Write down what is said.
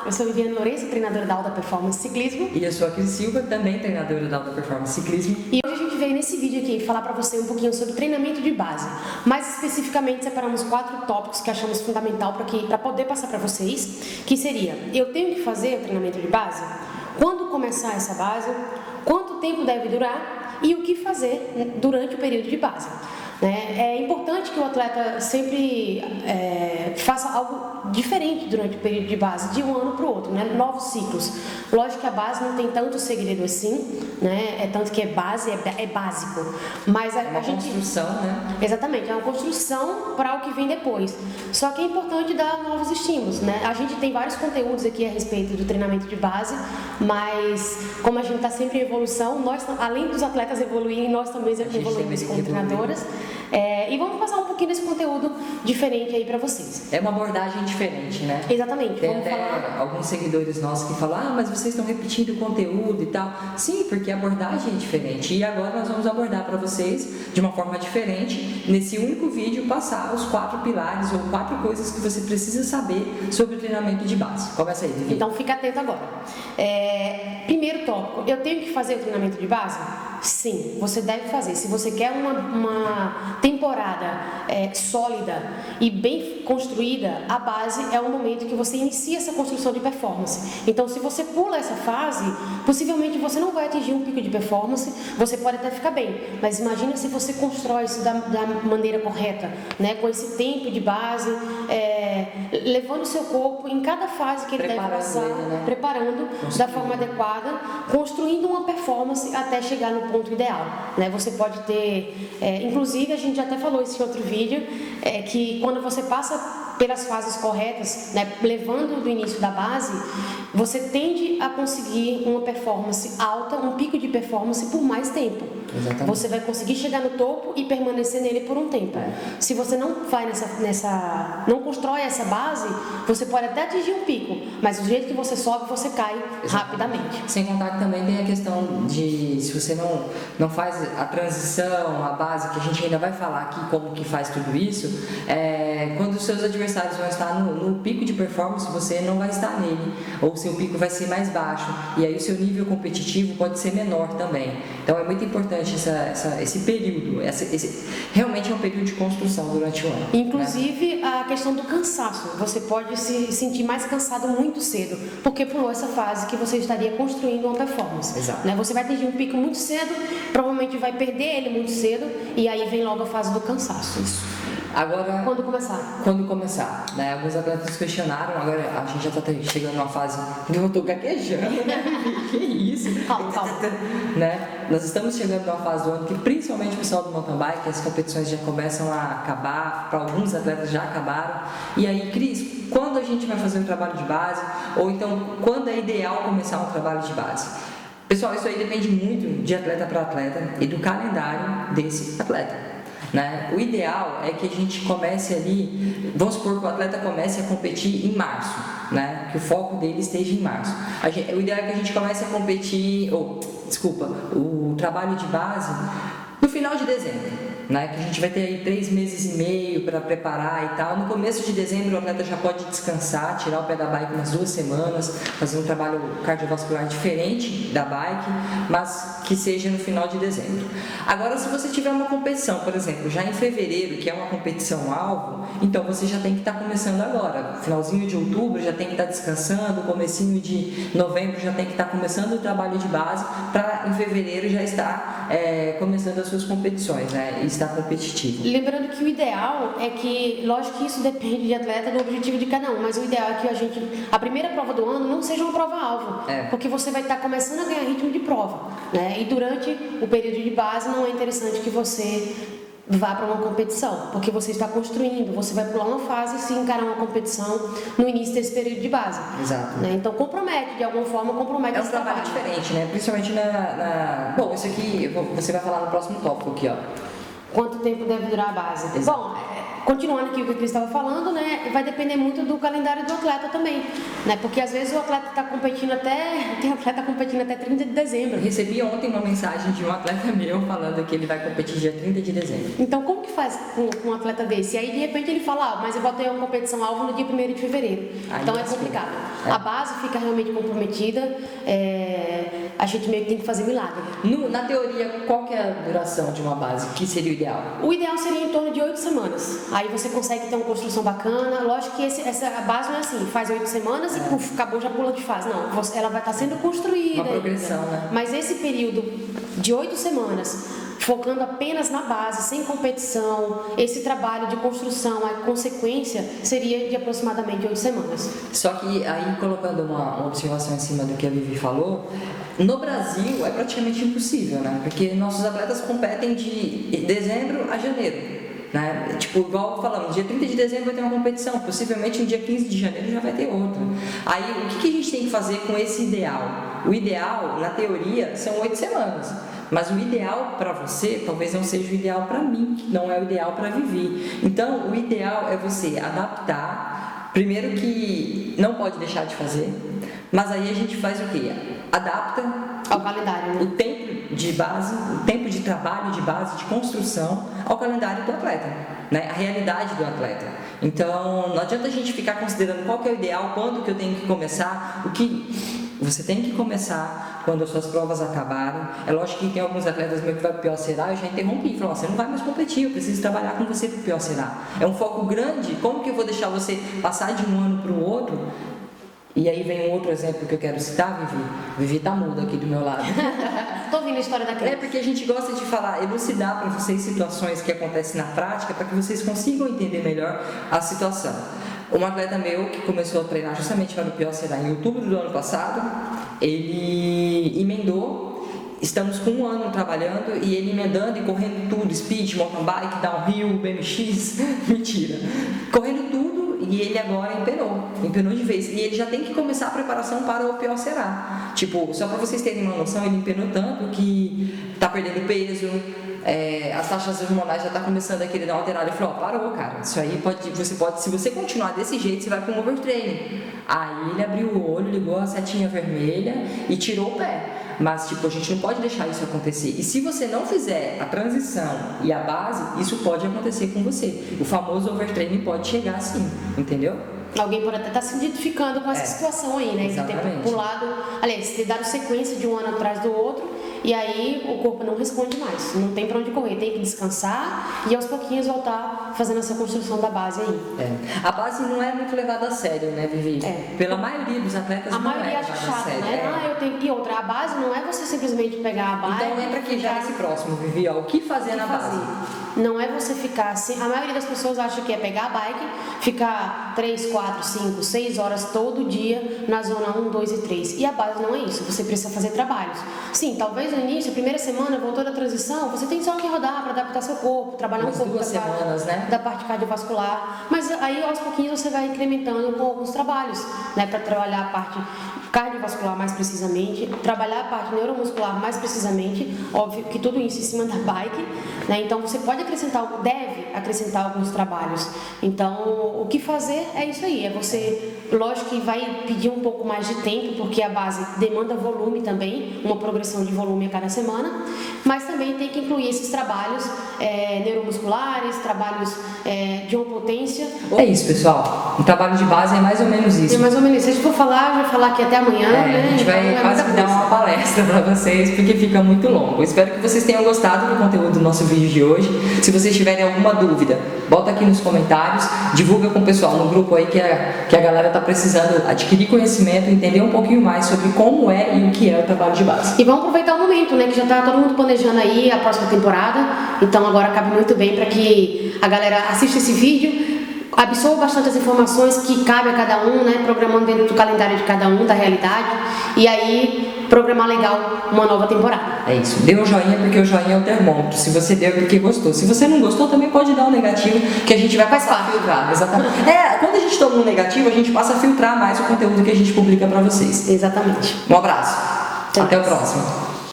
Olá, eu sou Viviane Lourenço, treinadora da Alta Performance Ciclismo. E eu sou a Cris Silva, também treinadora da Alta Performance Ciclismo. E hoje a gente veio nesse vídeo aqui falar para você um pouquinho sobre treinamento de base. Mais especificamente, separamos 4 tópicos que achamos fundamental para poder passar para vocês, que seria: eu tenho que fazer o treinamento de base? Quando começar essa base? Quanto tempo deve durar? E o que fazer durante o período de base? É importante que o atleta sempre faça algo diferente durante o período de base, de um ano para o outro, né? Novos ciclos. Lógico que a base não tem tanto segredo assim, né? É tanto que é base, é básico. Mas a gente... construção, né? Exatamente, é uma construção para o que vem depois. Só que é importante dar novos estímulos, né? A gente tem vários conteúdos aqui a respeito do treinamento de base, mas como a gente está sempre em evolução, nós, além dos atletas evoluírem, nós também evoluímos como treinadoras. E vamos passar um pouquinho desse conteúdo diferente aí pra vocês. É uma abordagem diferente, né? Exatamente. Tem vamos até falar... alguns seguidores nossos que falam: mas vocês estão repetindo o conteúdo e tal. Sim, porque a abordagem é diferente. E agora nós vamos abordar para vocês, de uma forma diferente, nesse único vídeo, passar os 4 pilares ou 4 coisas que você precisa saber sobre o treinamento de base. Começa aí, Vivi. Então fica atento agora. Primeiro tópico: eu tenho que fazer o treinamento de base? Sim, você deve fazer. Se você quer uma temporada sólida e bem construída, a base é o momento que você inicia essa construção de performance. Então, se você pula essa fase, possivelmente você não vai atingir um pico de performance. Você pode até ficar bem, mas imagina se você constrói isso da maneira correta, né? Com esse tempo de base, levando o seu corpo em cada fase que ele deve passar, preparando da forma adequada, construindo uma performance até chegar no ponto ideal, né? Você pode ter, inclusive a gente já até falou isso em outro vídeo, que quando você passa pelas fases corretas, né, levando do início da base, você tende a conseguir uma performance alta, um pico de performance por mais tempo. Exatamente. Você vai conseguir chegar no topo e permanecer nele por um tempo. Se você não vai não constrói essa base, você pode até atingir um pico, mas do jeito que você sobe, você cai rapidamente. Sem contar que também tem a questão de, se você não faz a transição, a base, que a gente ainda vai falar aqui como que faz tudo isso, quando os seus adversários vão estar no pico de performance, você não vai estar nele, ou seu pico vai ser mais baixo, e aí o seu nível competitivo pode ser menor também. Então é muito importante esse período, realmente é um período de construção durante o ano. Inclusive, né? A questão do cansaço, você pode se sentir mais cansado muito cedo, porque pulou essa fase que você estaria construindo uma performance. Exato. Né? Você vai atingir um pico muito cedo, provavelmente vai perder ele muito cedo, e aí vem logo a fase do cansaço. Isso. Agora, Quando começar, né? Alguns atletas questionaram, agora a gente já está chegando numa fase que eu estou gaguejando, né? Que isso? Calma. Né? Nós estamos chegando numa fase do ano que, principalmente o pessoal do mountain bike, as competições já começam a acabar, para alguns atletas já acabaram. E aí, Cris, quando a gente vai fazer um trabalho de base? Ou então, quando é ideal começar um trabalho de base? Pessoal, isso aí depende muito de atleta para atleta e do calendário desse atleta. Né? O ideal é que a gente comece ali, vamos supor que o atleta comece a competir em março, né? Que o foco dele esteja em março. O ideal é que a gente comece a competir, o trabalho de base no final de dezembro. Né, que a gente vai ter aí 3 meses e meio para preparar e tal. No começo de dezembro o atleta já pode descansar, tirar o pé da bike umas 2 semanas, fazer um trabalho cardiovascular diferente da bike, mas que seja no final de dezembro. Agora, se você tiver uma competição, por exemplo, já em fevereiro, que é uma competição alvo, então você já tem que estar começando agora. Finalzinho de outubro já tem que estar descansando, comecinho de novembro já tem que estar começando o trabalho de base, para em fevereiro já estar começando as suas competições, né? Estar competitivo. Lembrando que o ideal é que, lógico que isso depende de atleta, do objetivo de cada um, mas o ideal é que a primeira prova do ano não seja uma prova-alvo, porque você vai estar começando a ganhar ritmo de prova, né? E durante o período de base não é interessante que você vá para uma competição, porque você está construindo, você vai pular uma fase e se encarar uma competição no início desse período de base. Exato. Né? Então compromete, de alguma forma compromete esse trabalho. É um trabalho diferente, né? Principalmente Bom, isso aqui você vai falar no próximo tópico aqui, ó. Quanto tempo deve durar a base? Exato. Bom, continuando aqui o que o Cris estava falando, né, vai depender muito do calendário do atleta também, né, porque às vezes o atleta está competindo tem atleta competindo até 30 de dezembro. Eu recebi ontem uma mensagem de um atleta meu falando que ele vai competir dia 30 de dezembro. Então, como que faz com um atleta desse? E aí, de repente, ele fala, mas eu botei uma competição alvo no dia 1º de fevereiro. Aí então, é complicado. É. A base fica realmente comprometida, a gente meio que tem que fazer milagre. Na teoria, qual que é a duração de uma base? Que seria o ideal? O ideal seria em torno de 8 semanas. Aí você consegue ter uma construção bacana. Lógico que essa base não é assim, faz 8 semanas e puf, acabou, já pula de fase. Não, ela vai estar sendo construída. Uma progressão, né? Mas esse período de 8 semanas, focando apenas na base, sem competição, esse trabalho de construção, a consequência seria de aproximadamente 8 semanas. Só que aí, colocando uma observação em cima do que a Vivi falou, no Brasil é praticamente impossível, né? Porque nossos atletas competem de dezembro a janeiro. Né? Tipo, igual falamos, dia 30 de dezembro vai ter uma competição, possivelmente no dia 15 de janeiro já vai ter outra. Aí, o que a gente tem que fazer com esse ideal? O ideal, na teoria, são 8 semanas. Mas o ideal para você talvez não seja o ideal para mim, não é o ideal para Vivi. Então, o ideal é você adaptar. Primeiro que não pode deixar de fazer, mas aí a gente faz o quê? Adapta ao calendário, né? O tempo de base, o tempo de trabalho de base, de construção ao calendário do atleta, né? A realidade do atleta. Então, não adianta a gente ficar considerando qual que é o ideal, quando que eu tenho que começar, o que você tem que começar quando as suas provas acabarem. É lógico que tem alguns atletas meus que vai pro Piocerá, eu já interrompi, falou, você não vai mais competir, eu preciso trabalhar com você pro Piocerá. É um foco grande, como que eu vou deixar você passar de um ano para o outro? E aí vem um outro exemplo que eu quero citar, Vivi. Vivi tá muda aqui do meu lado. Tô ouvindo a história da criança. É porque a gente gosta de falar, elucidar para vocês situações que acontecem na prática, para que vocês consigam entender melhor a situação. Um atleta meu que começou a treinar justamente para o Piocerá em outubro do ano passado, ele emendou, estamos com um ano trabalhando e ele emendando e correndo tudo, speed, mountain bike, downhill, BMX, mentira, correndo tudo. E ele agora empenou de vez. E ele já tem que começar a preparação para o Piocerá. Tipo, só para vocês terem uma noção, ele empenou tanto que tá perdendo peso, as taxas hormonais já tá começando a querer dar uma alterada. Ele falou, parou, cara, isso aí você pode, se você continuar desse jeito, você vai para um overtraining. Aí ele abriu o olho, ligou a setinha vermelha e tirou o pé. Mas, tipo, a gente não pode deixar isso acontecer. E se você não fizer a transição e a base, isso pode acontecer com você. O famoso overtraining pode chegar assim, entendeu? Alguém pode até estar se identificando com essa situação aí, né? Exatamente. De ter pulado, aliás, ter dado sequência de um ano atrás do outro, e aí o corpo não responde mais, não tem pra onde correr, tem que descansar e aos pouquinhos voltar fazendo essa construção da base aí. A base não é muito levada a sério, né, Vivi? Pela maioria dos atletas a não maioria é acha levada a chato, sério. né? Eu tenho... E outra, a base não é você simplesmente pegar a base. Então entra aqui já nesse próximo, Vivi, ó, o que fazer na base? Não é você ficar assim. A maioria das pessoas acha que é pegar a bike, ficar 3, 4, 5, 6 horas todo dia na zona 1, 2 e 3. E a base não é isso, você precisa fazer trabalhos. Sim, talvez no início, a primeira semana, voltou da transição, você tem só que rodar para adaptar seu corpo, trabalhar um pouco da parte cardiovascular. Mas aí aos pouquinhos você vai incrementando com alguns trabalhos, né, para trabalhar a parte cardiovascular mais precisamente, trabalhar a parte neuromuscular mais precisamente, óbvio que tudo isso em cima da bike, né? Então você pode deve acrescentar alguns trabalhos. Então o que fazer é isso aí, é você, lógico que vai pedir um pouco mais de tempo, porque a base demanda volume também, uma progressão de volume a cada semana, mas também tem que incluir esses trabalhos neuromusculares, trabalhos de uma potência. É isso, pessoal, o trabalho de base é mais ou menos isso. É mais ou menos isso. Se a gente for falar, eu vou falar aqui até amanhã, né? A gente vai quase que dar uma palestra para vocês, porque fica muito longo. Espero que vocês tenham gostado do conteúdo do nosso vídeo de hoje. Se vocês tiverem alguma dúvida, bota aqui nos comentários, divulga com o pessoal no grupo aí que a galera tá precisando adquirir conhecimento, entender um pouquinho mais sobre como é e o que é o trabalho de base. E vamos aproveitar o momento, né? Que já tá todo mundo planejando aí a próxima temporada. Então agora cabe muito bem para que a galera assista esse vídeo, absorva bastante as informações que cabe a cada um, né? Programando dentro do calendário de cada um, da realidade. E aí programar legal uma nova temporada. É isso. Dê um joinha, porque o joinha é o termômetro. Se você deu, é porque gostou. Se você não gostou, também pode dar um negativo, que a gente vai passar a filtrar. Exatamente. Quando a gente toma um negativo, a gente passa a filtrar mais o conteúdo que a gente publica para vocês. Exatamente. Um abraço. Até o próximo.